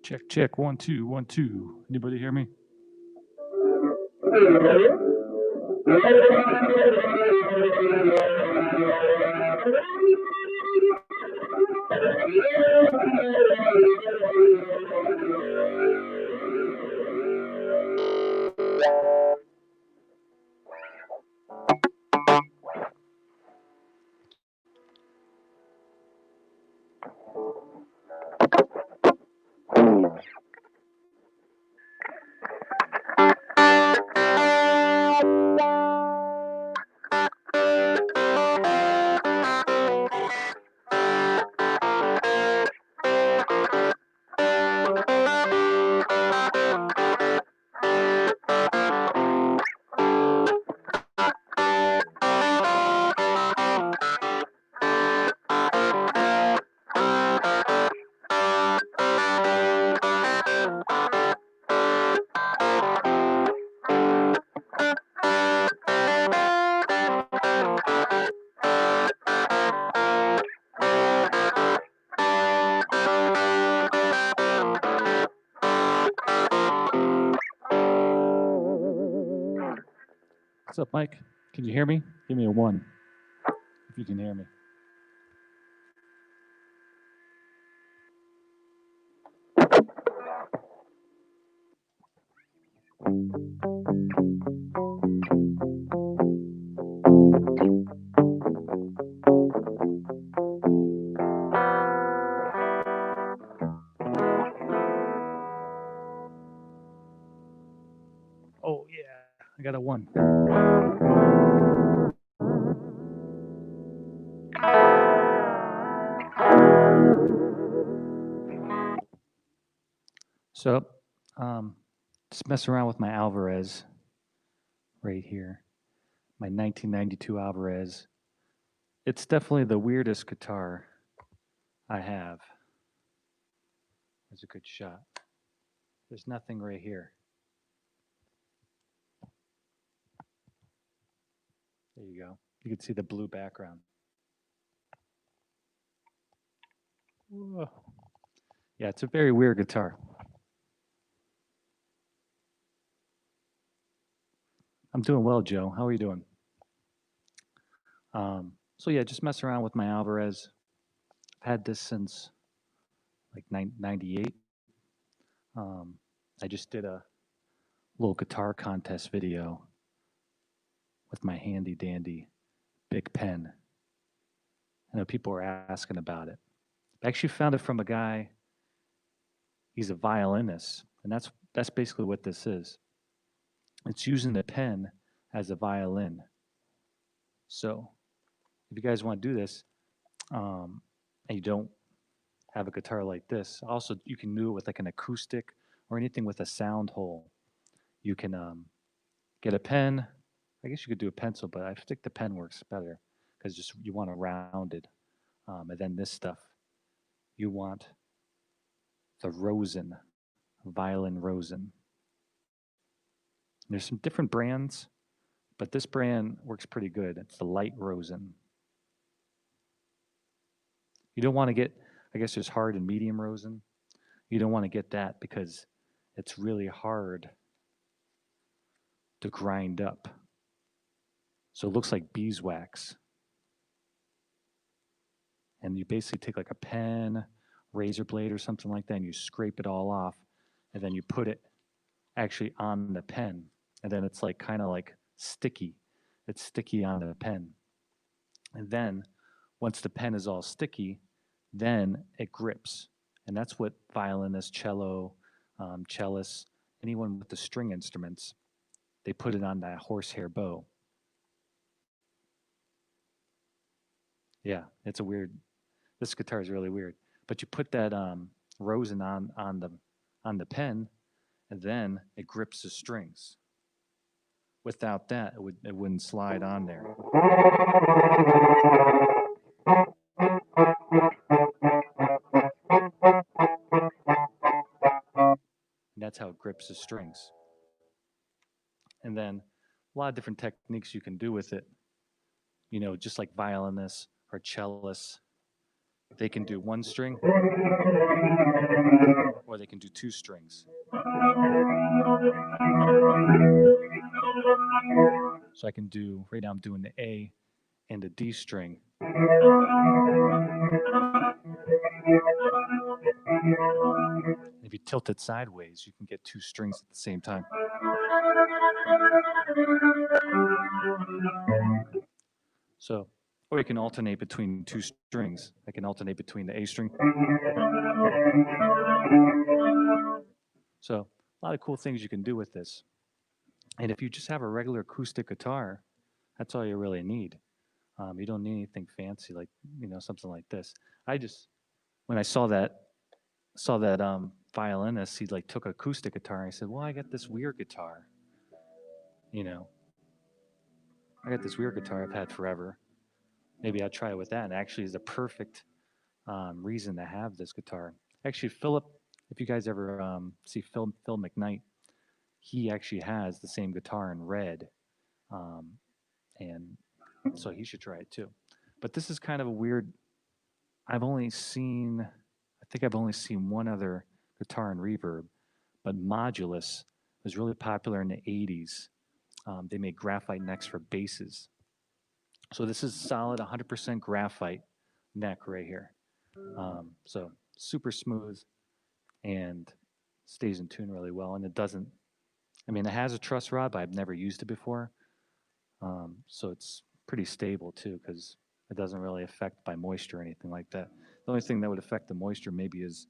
Check, check, 1, 2, 1, 2. Anybody hear me? What's up, Mike? Can you hear me? Give me a 1 if you can hear me. Oh, yeah, I got a 1. So, just mess around with my Alvarez right here. My 1992 Alvarez. It's definitely the weirdest guitar I have. That's a good shot. There's nothing right here. There you go. You can see the blue background. Whoa. Yeah, it's a very weird guitar. I'm doing well, Joe. How are you doing? So yeah, just mess around with my Alvarez. I've had this since like 98. I just did a little guitar contest video with my handy dandy big pen. I know people were asking about it. I actually found it from a guy. He's a violinist, and that's basically what this is. It's using the pen as a violin. So if you guys want to do this, and you don't have a guitar like this, also you can do it with like an acoustic or anything with a sound hole. You can get a pen. I guess you could do a pencil, but I think the pen works better because just you want a rounded. And then this stuff, you want the Rosen, Violin Rosen. There's some different brands, but this brand works pretty good. It's the light Rosen. You don't want to get, I guess there's hard and medium Rosen. You don't want to get that because it's really hard to grind up. So it looks like beeswax. And you basically take like a pen, razor blade or something like that, and you scrape it all off, and then you put it actually on the pen. And then it's like kind of like sticky. It's sticky on the pen. And then once the pen is all sticky, then it grips. And that's what violinists, cello, cellists, anyone with the string instruments, they put it on that horsehair bow. Yeah, it's a weird. This guitar is really weird. But you put that rosin on the pen, and then it grips the strings. Without that, it wouldn't slide on there. And that's how it grips the strings. And then a lot of different techniques you can do with it. You know, just like violinists or cellists, they can do one string or they can do two strings. So I can do, right now I'm doing the A and the D string. If you tilt it sideways, you can get two strings at the same time. So, or you can alternate between two strings. I can alternate between the A string. So, a lot of cool things you can do with this. And if you just have a regular acoustic guitar, that's all you really need. You don't need anything fancy like something like this. I just when I saw that violinist, he like took acoustic guitar. And I said, "Well, I got this weird guitar. You know, I got this weird guitar I've had forever. Maybe I'll try it with that." And actually, is the perfect reason to have this guitar. Actually, Philip, if you guys ever see Phil McKnight, he actually has the same guitar in red, um, and so he should try it too. But this is kind of a weird. I think I've only seen one other guitar and reverb, but Modulus was really popular in the 80s. They made graphite necks for basses. So this is solid 100% graphite neck right here. So super smooth and stays in tune really well. And it doesn't, I mean, it has a truss rod, but I've never used it before. So it's pretty stable too, because it doesn't really affect by moisture or anything like that. The only thing that would affect the moisture maybe is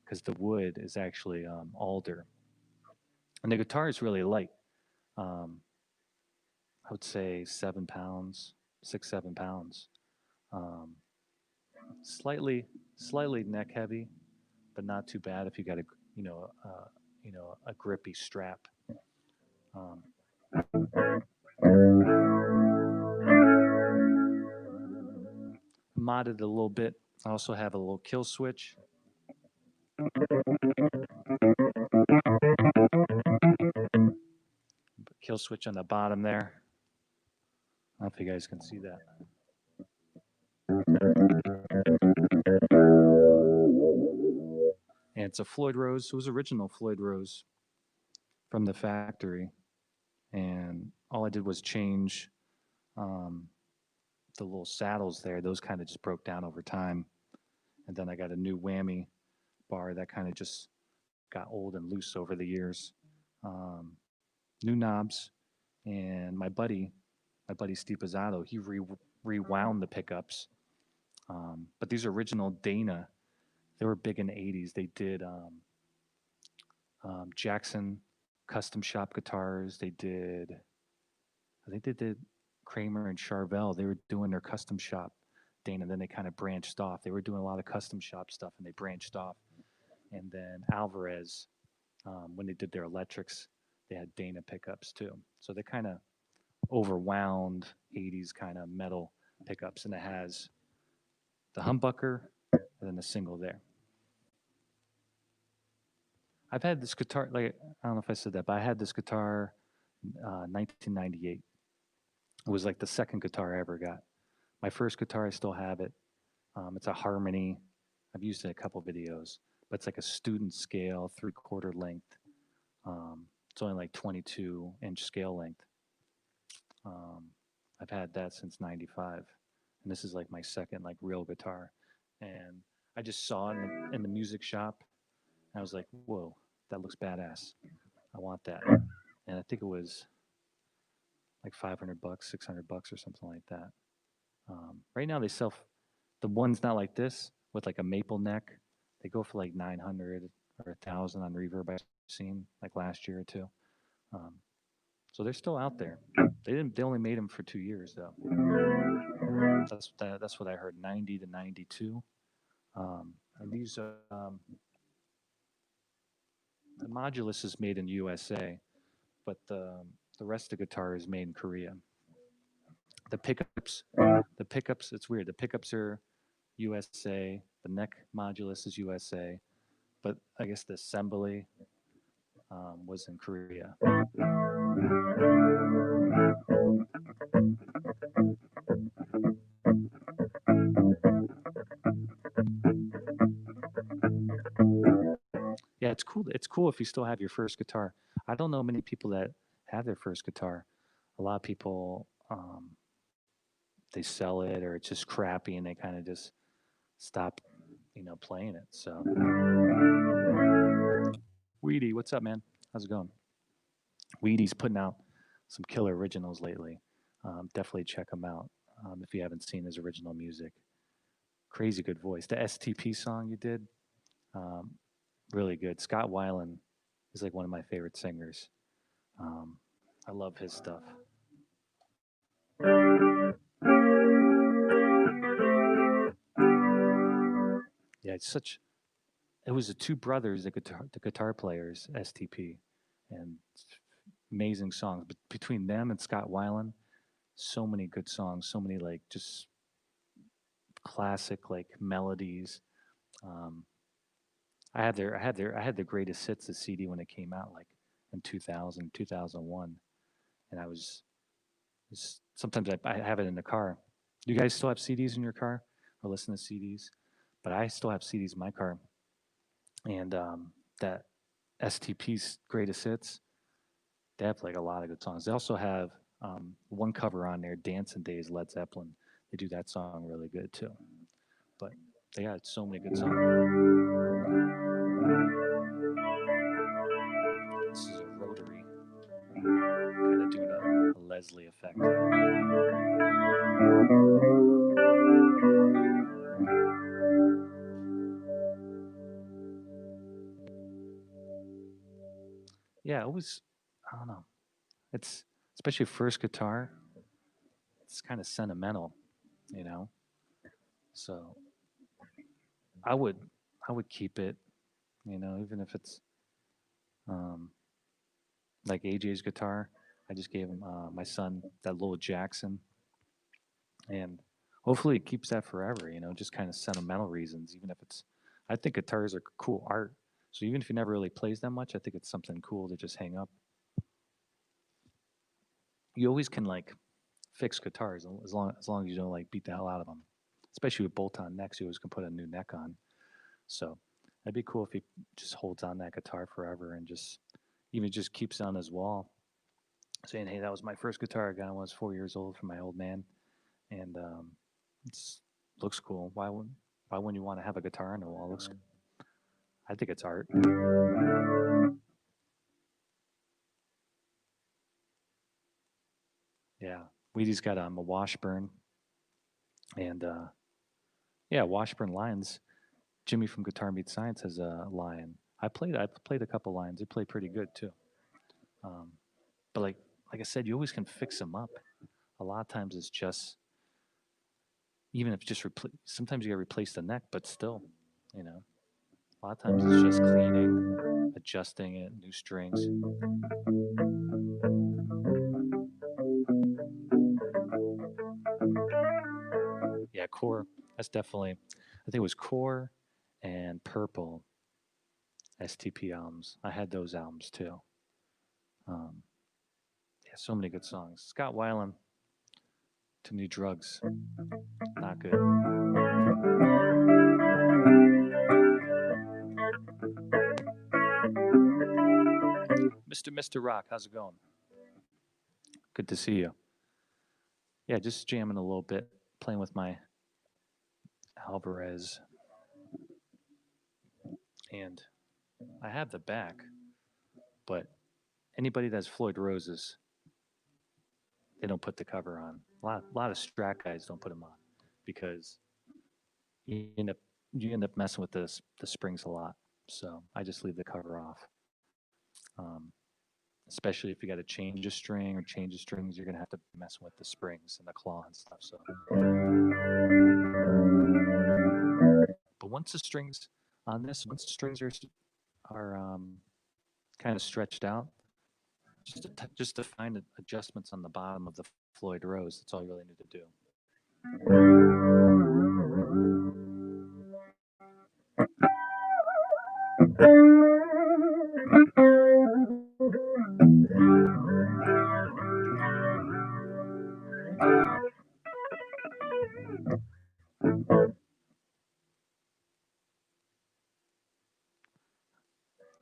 because the wood is actually alder. And the guitar is really light. Um, I would say 7 pounds, 6, 7 pounds. Um, slightly neck heavy, but not too bad if you got a grippy strap. Um, modded a little bit. I also have a little kill switch. Kill switch on the bottom there. I don't know if you guys can see that. And it's a Floyd Rose. It was original Floyd Rose from the factory. And all I did was change the little saddles there. Those kind of just broke down over time. And then I got a new whammy bar that kind of just got old and loose over the years. New knobs. And my buddy Steve Pizzato, he rewound the pickups But these original Dana, they were big in the 80s. They did Jackson custom shop guitars. They did, I think they did Kramer and Charvel. They were doing their custom shop Dana. Then they kind of branched off. They were doing a lot of custom shop stuff and they branched off. And then Alvarez, when they did their electrics, they had Dana pickups too. So they kind of overwound 80s kind of metal pickups. And it has the humbucker and then the single there. I've had this guitar, like, I don't know if I said that, but I had this guitar 1998. It was like the second guitar I ever got. My first guitar, I still have it. It's a Harmony. I've used it in a couple videos, but it's like a student scale, 3/4 length. It's only like 22-inch scale length. I've had that since '95, and this is like my second like real guitar. And I just saw it in the music shop, and I was like, "Whoa, that looks badass! I want that." And I think it was like $500, $600, or something like that. Right now they sell the ones not like this with like a maple neck. They go for like 900 or 1,000 on Reverb. I've seen like last year or two. Um, so they're still out there. They didn't. They only made them for 2 years though. That's what I heard. 90 to 92. And these the modulus is made in USA, but the rest of the guitar is made in Korea. The pickups, it's weird. The pickups are USA. The neck modulus is USA, but I guess the assembly was in Korea. Yeah, it's cool. It's cool if you still have your first guitar. I don't know many people that have their first guitar. A lot of people they sell it or it's just crappy and they kind of just stop, playing it. So, Weedy, what's up, man? How's it going? Weedy's putting out some killer originals lately. Definitely check him out if you haven't seen his original music. Crazy good voice. The STP song you did, um, really good. Scott Weiland is like one of my favorite singers. Um, I love his stuff. Yeah, it's such. It was the two brothers, the guitar players, STP, and amazing songs. But between them and Scott Weiland, so many good songs, so many like just classic like melodies. Um, I had the greatest hits the CD when it came out, like in 2000, 2001, and sometimes I have it in the car. Do you guys still have CDs in your car or listen to CDs? But I still have CDs in my car, and that STP's greatest hits. They have like a lot of good songs. They also have one cover on there, "Dancing Days," Led Zeppelin. They do that song really good too. But they got so many good songs. This is a rotary, kind of doing a Leslie effect. Yeah, it was. I don't know. It's especially first guitar. It's kind of sentimental, you know. So I would I would keep it, even if it's um, like AJ's guitar. I just gave him my son that little Jackson, and hopefully it keeps that forever. Just kind of sentimental reasons. Even if it's, I think guitars are cool art. So even if you never really plays that much, I think it's something cool to just hang up. You always can like fix guitars as long as you don't like beat the hell out of them. Especially with bolt-on necks, you always can put a new neck on. So that'd be cool if he just holds on that guitar forever and just even just keeps it on his wall, saying, "Hey, that was my first guitar I got when I was 4 years old from my old man," and it looks cool. Why wouldn't you want to have a guitar on the wall? It looks, I think it's art. Yeah, Wheaty's got a Washburn, and Yeah, Washburn Lions. Jimmy from Guitar Meets Science has a lion. I played a couple lions. They play pretty good too. Um, but like I said, you always can fix them up. A lot of times it's just even if just sometimes you got to replace the neck, but still, you know, a lot of times it's just cleaning, adjusting it, new strings. Yeah, Core. That's definitely. I think it was Core and Purple STP albums. I had those albums too. Um, yeah, so many good songs. Scott Weiland, Too Many Drugs, not good. Mr. Rock, how's it going? Good to see you. Yeah, just jamming a little bit, playing with my Alvarez, and I have the back, but anybody that's Floyd Roses, they don't put the cover on. A lot of Strat guys don't put them on because you end up you end up messing with the springs a lot. So I just leave the cover off. Um, Especially if you got to change a string or change the strings, you're gonna have to mess with the springs and the claw and stuff. So, but once the strings are kind of stretched out, just to find adjustments on the bottom of the Floyd Rose. That's all you really need to do.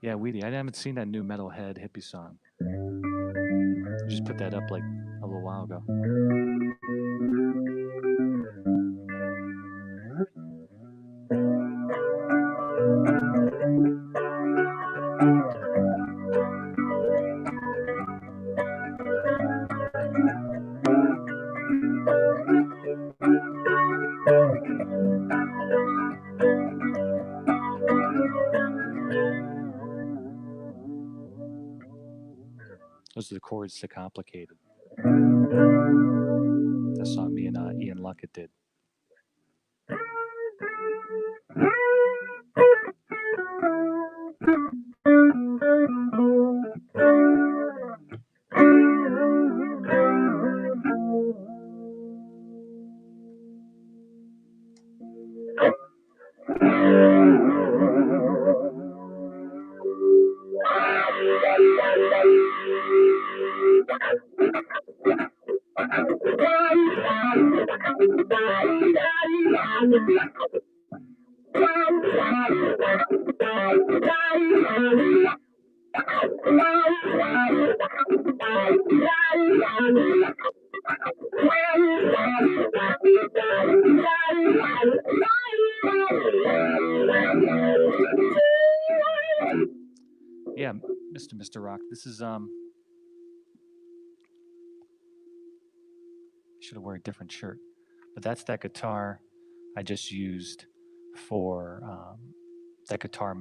Yeah, Weedy, I haven't seen that new Metalhead hippie song. You just put that up like a little while ago. Those are the chords to Complicated. That song me and Ian Luckett did. Yeah, Mr. Rock. This is should have worn a different shirt, but that's that guitar I just used for that Guitar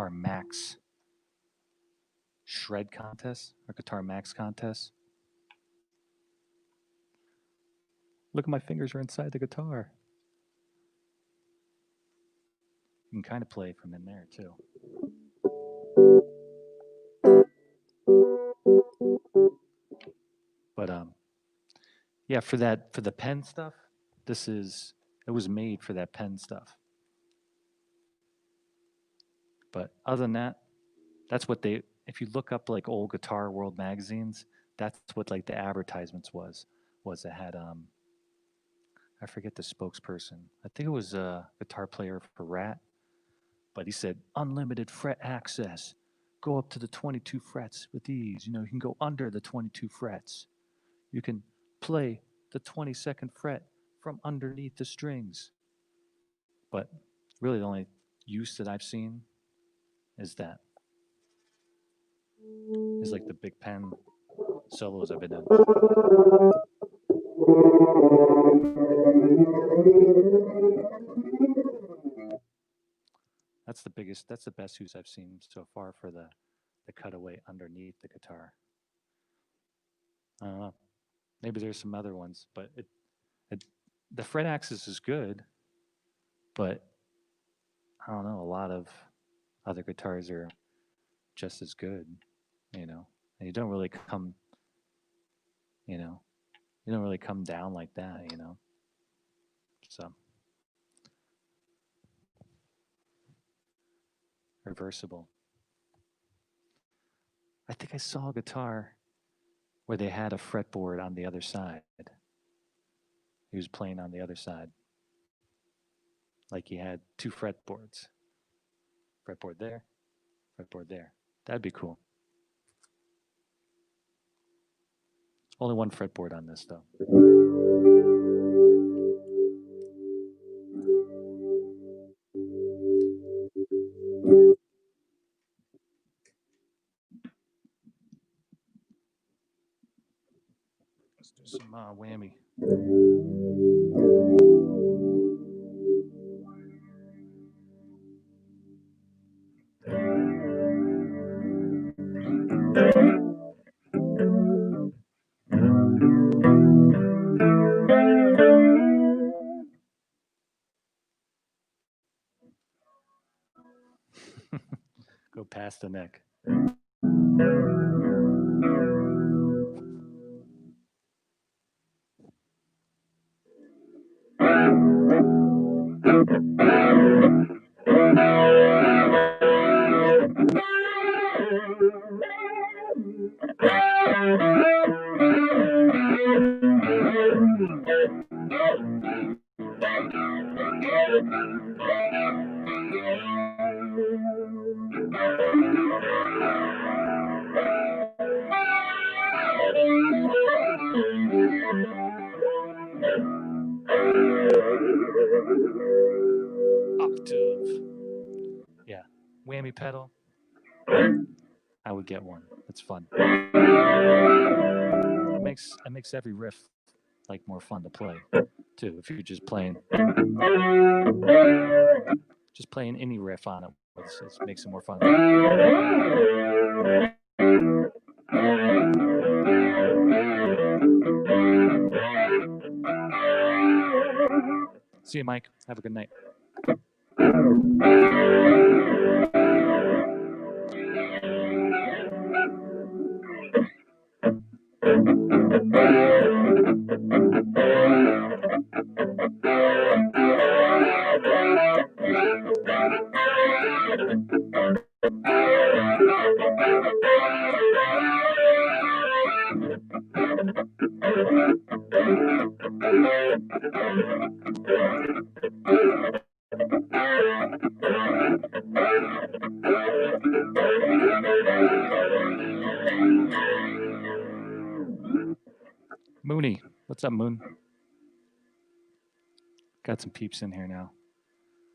Max shred contest or Guitar Max contest. Look, my fingers are inside the guitar. You can kind of play from in there too. But yeah, for the pen stuff, it was made for that pen stuff. But other than that, that's what they if you look up like old Guitar World magazines, that's what like the advertisements was it had I forget the spokesperson. I think it was a guitar player for Rat, but he said unlimited fret access. Go up to the 22 frets with ease. You know, you can go under the 22 frets. You can play the 22nd fret from underneath the strings. But really, the only use that I've seen is like the big pen solos I've been in. That's the best use I've seen so far for the cutaway underneath the guitar. I don't know. Maybe there's some other ones, but it the fret axis is good, but I don't know. A lot of other guitars are just as good, you know. And you don't really come, you know, you don't really come down like that, you know. So reversible. I think I saw a guitar where they had a fretboard on the other side. He was playing on the other side. Like he had two fretboards. Fretboard there, fretboard there. That'd be cool. Only one fretboard on this though. Let's do some whammy. Go past the neck. Octave. Yeah. Whammy pedal. I would get one. It's fun. It makes every riff like more fun to play too. If you're just playing any riff on it, it makes it more fun. See you, Mike. Have a good night. Mooney, what's up, Moon? Got some peeps in here now.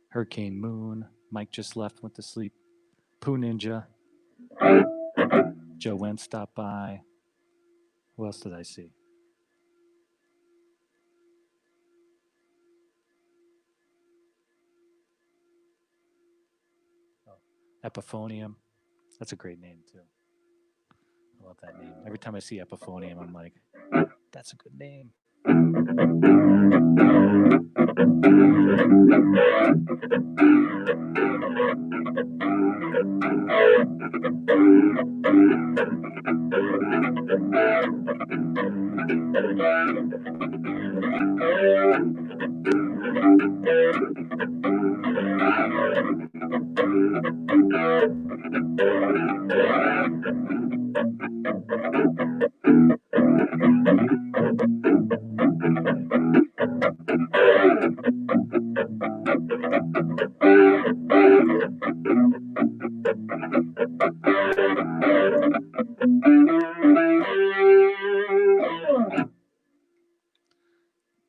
Hurricane Moon. Mike just left, went to sleep. Pooh Ninja. Joe Wentz stopped by. Who else did I see? Oh, Epiphonium. That's a great name, too. I love that name. Every time I see Epiphonium, I'm like, that's a good name.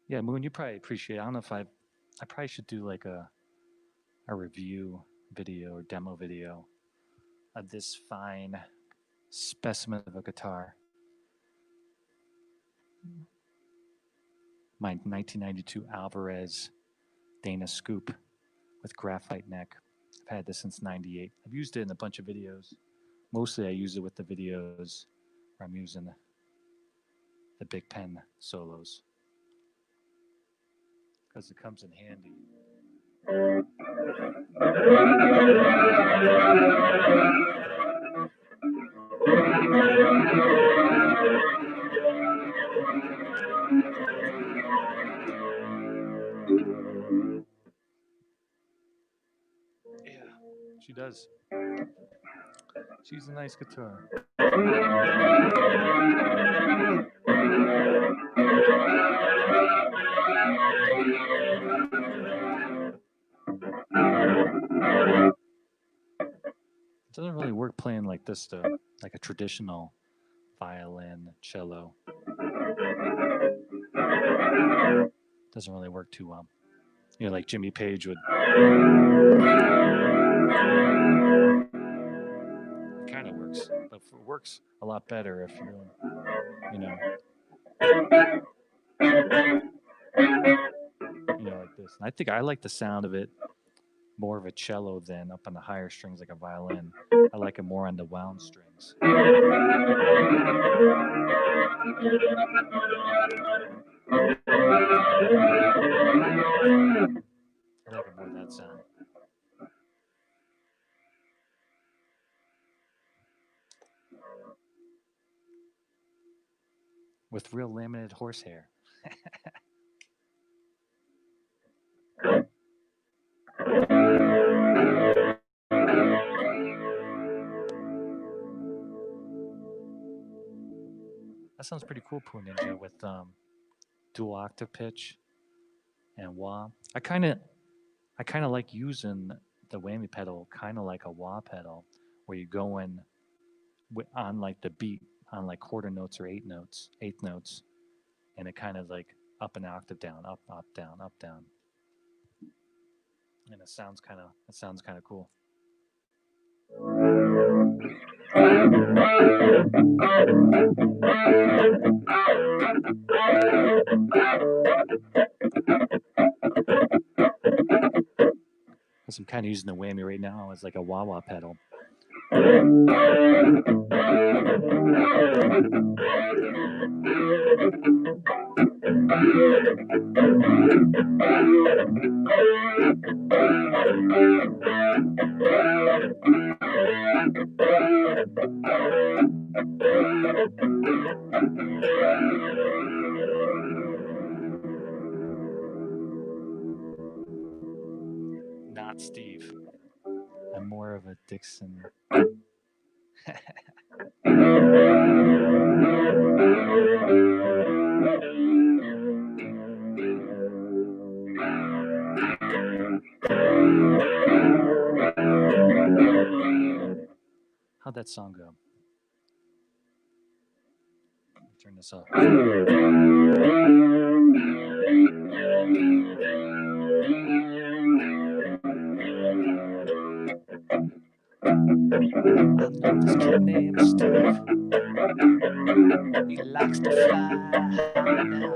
Yeah, Moon, you probably appreciate it. I don't know if I probably should do like a review video or demo video of this fine specimen of a guitar. my 1992 Alvarez Dana Scoop with graphite neck. I've had this since '98. I've used it in a bunch of videos. Mostly I use it with the videos where I'm using the big pen solos because it comes in handy. Yeah, she does. She's a nice guitar. It doesn't really work playing like this though, like a traditional violin, cello. Doesn't really work too well. You know, like Jimmy Page would. It kind of works, but it works a lot better if you're, you know, like this. And I think I like the sound of it more of a cello than up on the higher strings like a violin. I like it more on the wound strings. I like it more that sound. With real laminated horsehair. That sounds pretty cool, Poo Ninja, with dual octave pitch and wah. I kind of like using the whammy pedal kind of like a wah pedal, where you go in on like the beat on like quarter notes or eighth notes, and it kind of like up an octave down, up, down, up, down, and it sounds kind of cool. Because I'm kind of using the whammy right now as like a wah-wah pedal. Not Steve. I'm more of a Dixon. How'd that song go? Turn this off. I know this kid named Steve. He likes to fly high now.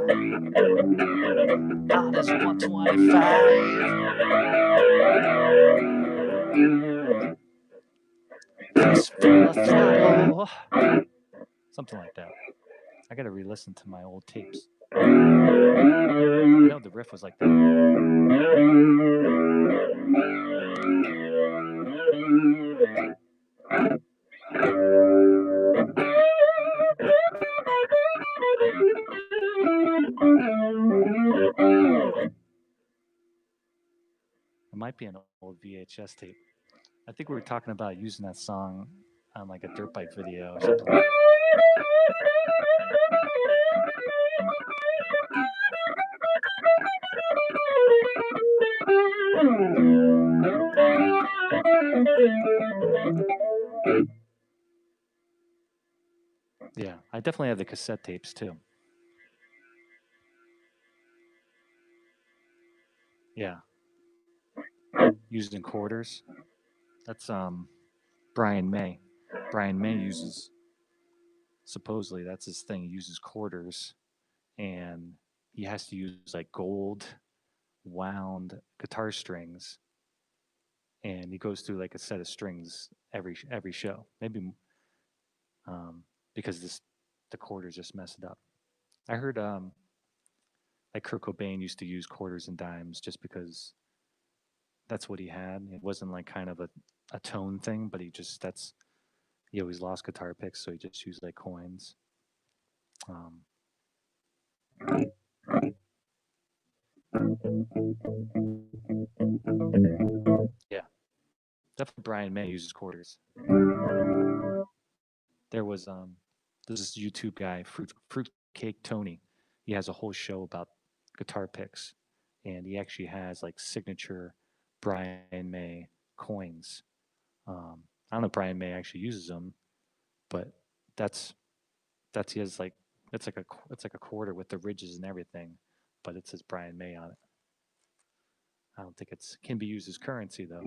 Hot as 125. He's full of throttle. Something like that. I gotta re-listen to my old tapes. I know the riff was like that. It might be an old VHS tape. I think we were talking about using that song on like a dirt bike video or something. Yeah, I definitely have the cassette tapes too. Yeah. Used in quarters. That's Brian May. Brian May uses, supposedly that's his thing. He uses quarters and he has to use like gold wound guitar strings, and he goes through like a set of strings every show. Maybe um, because the quarters just messed up. I heard like Kurt Cobain used to use quarters and dimes just because that's what he had. It wasn't like kind of a tone thing, but he always lost guitar picks, so he just used like coins. Um, yeah, definitely Brian May uses quarters. There was there's this YouTube guy, Fruitcake Tony. He has a whole show about guitar picks, and he actually has like signature Brian May coins. I don't know if Brian May actually uses them, but that's he has like it's like a quarter with the ridges and everything, but it says Brian May on it. I don't think it's can be used as currency though.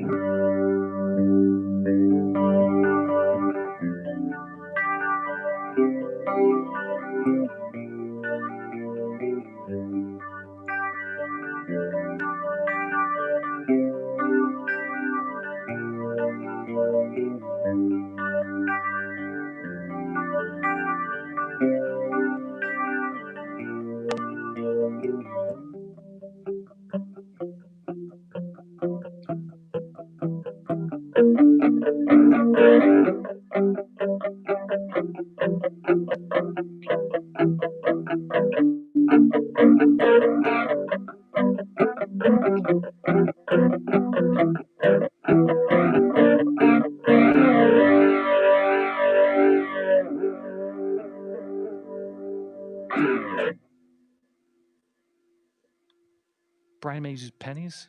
Brian May uses pennies.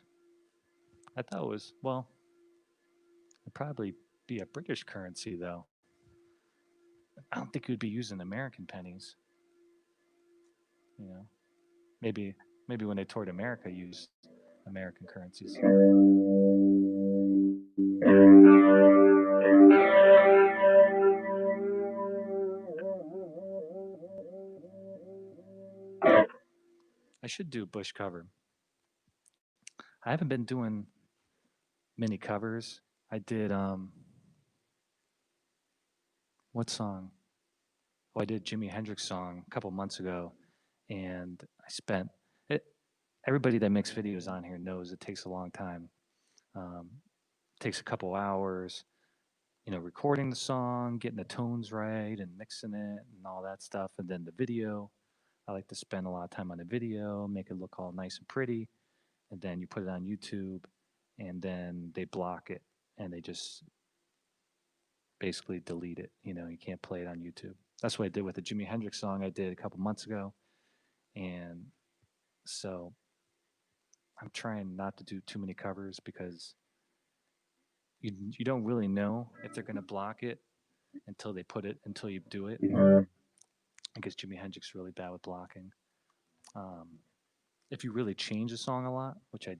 I thought it was well, it'd probably be a British currency though. I don't think it would be using American pennies. You know, maybe when they toured America, used American currencies. I should do a Bush cover. I haven't been doing many covers. I did what song? Oh, I did Jimi Hendrix song a couple months ago, and I spent it. Everybody that makes videos on here knows it takes a long time. Um, it takes a couple hours, you know, recording the song, getting the tones right, and mixing it, and all that stuff. And then the video, I like to spend a lot of time on the video, make it look all nice and pretty, and then you put it on YouTube, and then they block it, and they just basically delete it. You know, you can't play it on YouTube. That's what I did with the Jimi Hendrix song I did a couple months ago, and so I'm trying not to do too many covers because you don't really know if they're gonna block it until you do it. I guess Jimi Hendrix is really bad with blocking. Um, if you really change a song a lot, which I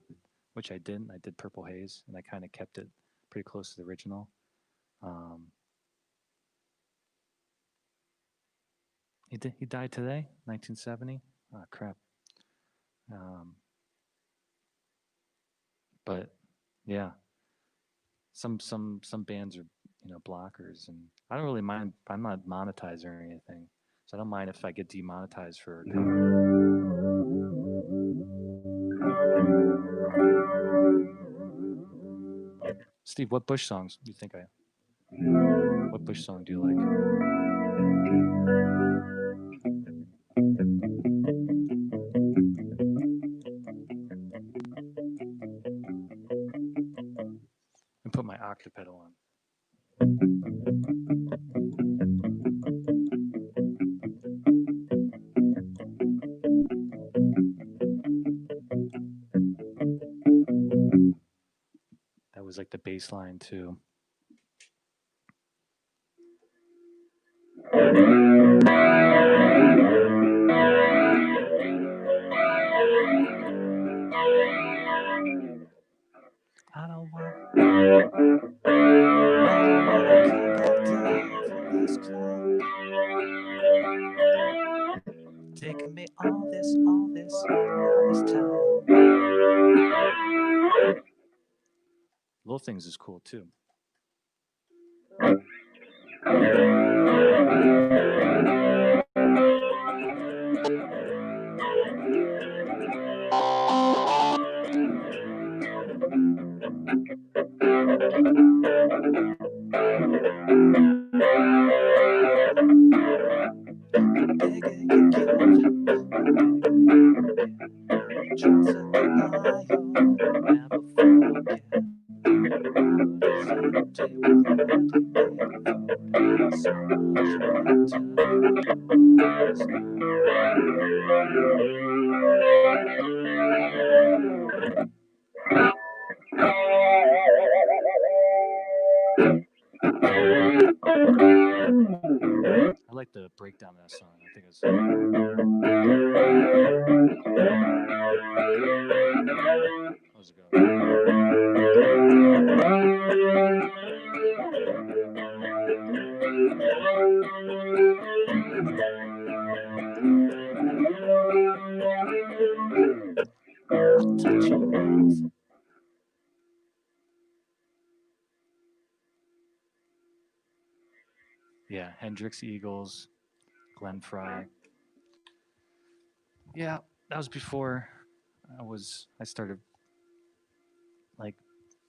didn't, I did Purple Haze and I kind of kept it pretty close to the original. Um, he died today, 1970. Oh crap. Um, but yeah, some bands are blockers, and I don't really mind. I'm not monetized or anything, so I don't mind if I get demonetized for a cover. Steve, what Bush songs do you think I? What Bush song do you like? And put my octave pedal on. That was like the bass line too. I don't want taking me all this Little Things is cool too. I like the breakdown of that song. I think it's. How's it go? Yeah, Hendrix, Eagles, Glenn Fry. Yeah, that was before I started, like,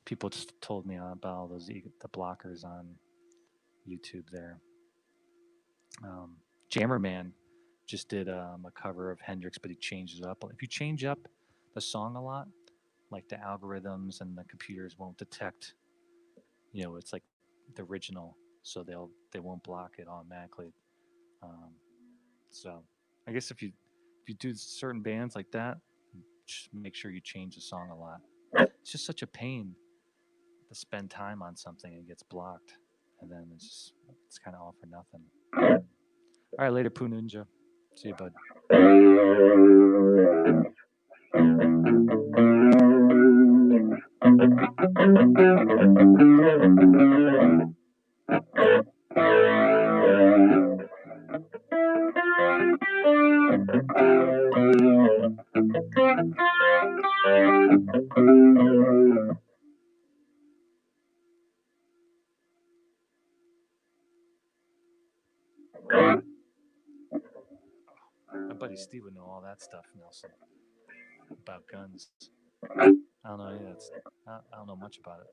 people just told me about all those the blockers on YouTube there. Jammerman just did a cover of Hendrix, but he changed it up. If you change up the song a lot, like the algorithms and the computers won't detect, it's like the original, so they won't block it automatically. So I guess if you do certain bands like that, just make sure you change the song a lot. It's just such a pain to spend time on something and it gets blocked, and then it's kind of all for nothing. All right, later, Poo Ninja. See you, bud. My buddy Steve would know all that stuff, Nelson, about guns. I don't know. I don't know much about it.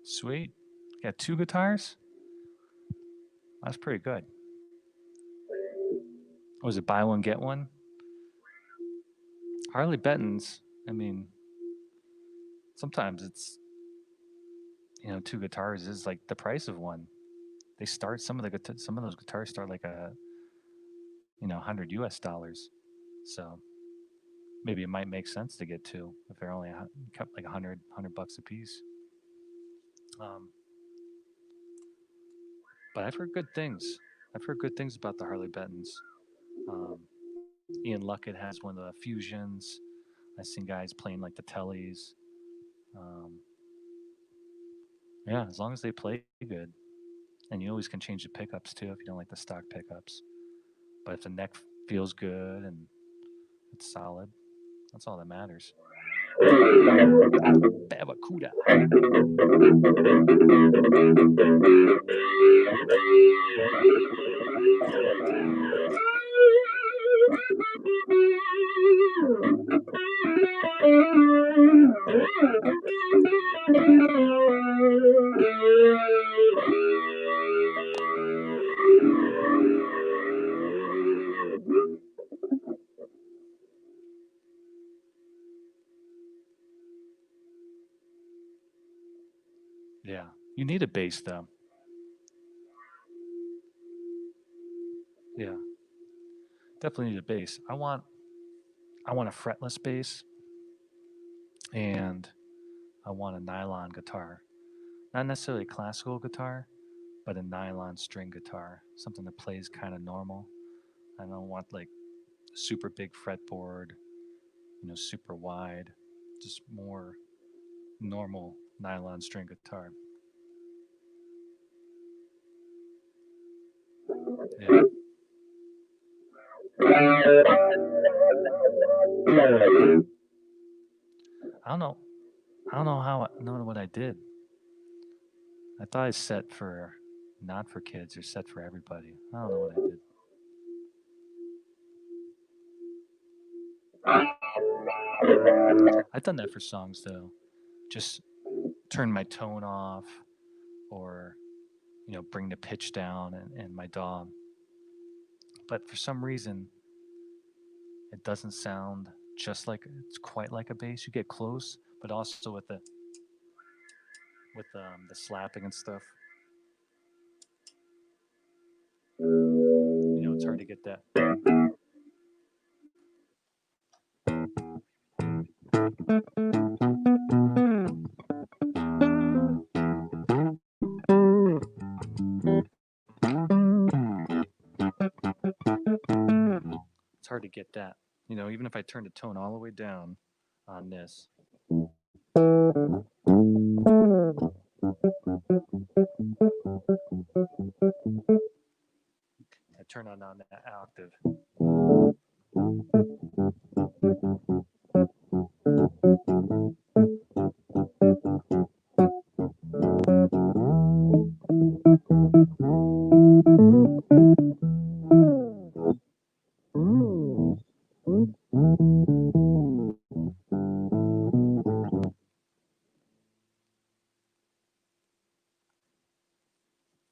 Sweet. Got 2 guitars? That's pretty good. Was it buy one, get one? Harley Benton's, I mean, sometimes it's, 2 guitars is like the price of one. They start, some of those guitars start like $100 US. So maybe it might make sense to get 2 if they're only like $100 a piece. But I've heard good things. I've heard good things about the Harley Bentons. Ian Luckett has one of the Fusions. I've seen guys playing like the Tellys. Yeah, as long as they play good. And you always can change the pickups too if you don't like the stock pickups. But if the neck feels good and it's solid, that's all that matters. Babacuda. Yeah. You need a bass though. Yeah. Definitely need a bass. I want a fretless bass and I want a nylon guitar. Not necessarily a classical guitar, but a nylon string guitar. Something that plays kind of normal. I don't want like super big fretboard, super wide. Just more normal nylon string guitar. Yeah. I don't know. I don't know know what I did. I thought I set for not for kids or set for everybody. I don't know what I did. I've done that for songs though. Just turn my tone off or bring the pitch down and my DAW. But for some reason, it doesn't sound just like it's quite like a bass. You get close, but also with the slapping and stuff. It's hard to get that. It's hard to get that. Even if I turn the tone all the way down on this. I turn on that octave.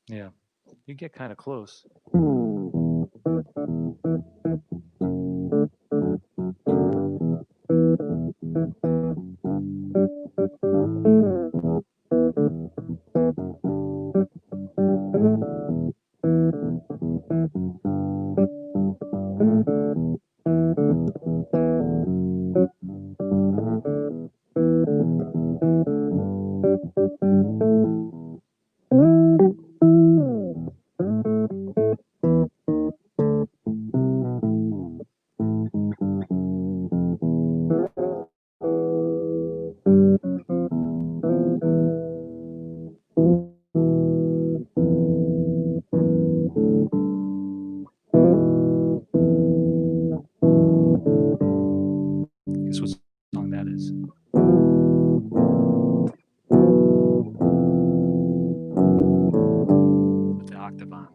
Yeah, you get kind of close. Guess what song that is? With the octave on.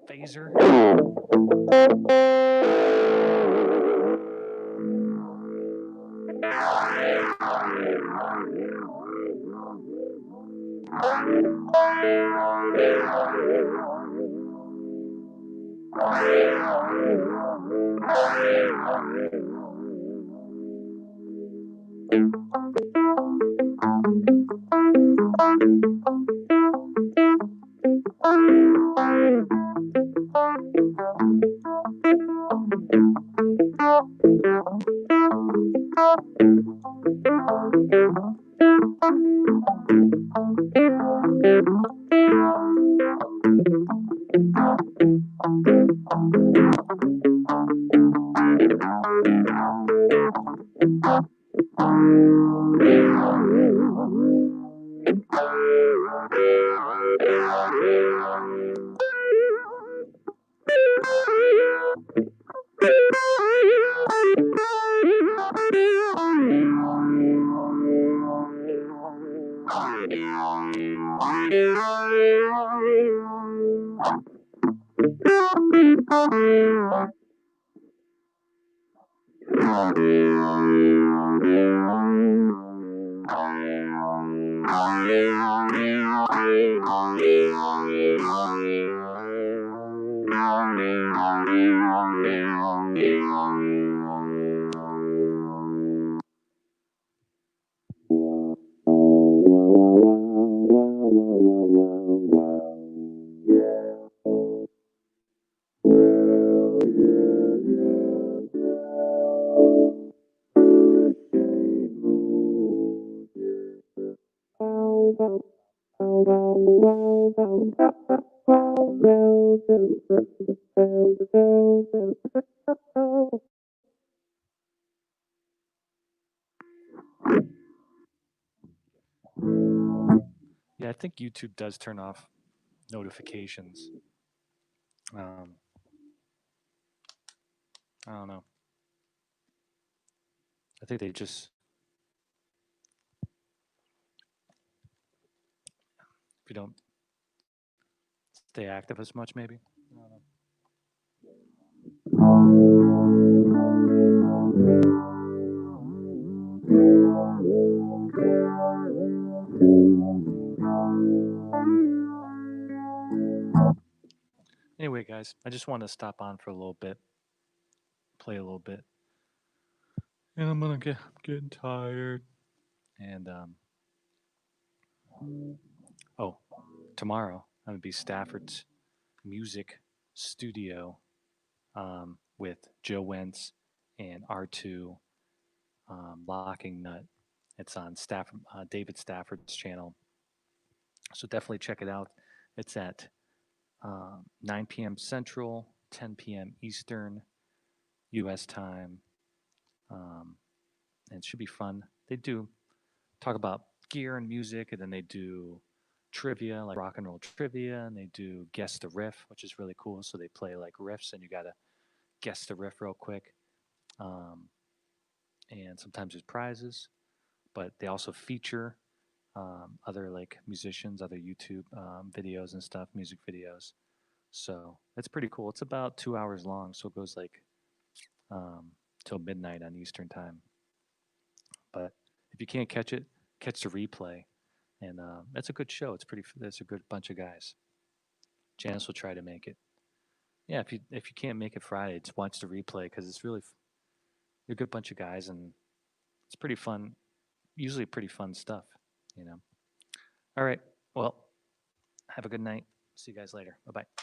Phaser. Yeah, I think YouTube does turn off notifications. Um, I don't know. I think they just, if you don't stay active as much, maybe. I don't know. Anyway, guys, I just want to stop on for a little bit, play a little bit, and I'm gonna get getting tired. And oh, tomorrow I'm gonna be Stafford's music studio with Joe Wentz and R2 Locking Nut. It's on David Stafford's channel, so definitely check it out. It's at 9 p.m. Central, 10 p.m. Eastern, U.S. time. Um, and it should be fun. They do talk about gear and music, and then they do trivia, like rock and roll trivia, and they do guess the riff, which is really cool. So they play like riffs, and you gotta guess the riff real quick. Um, and sometimes there's prizes, but they also feature other like musicians, other YouTube videos and stuff, music videos. So it's pretty cool. It's about 2 hours long, so it goes like um, till midnight on Eastern time. But if you can't catch it, catch the replay, and that's a good show. It's pretty. That's a good bunch of guys. Janice will try to make it. Yeah, if you can't make it Friday, just watch the replay because it's really they're a good bunch of guys, and it's pretty fun. Usually pretty fun stuff, you know. All right. Well, have a good night. See you guys later. Bye bye.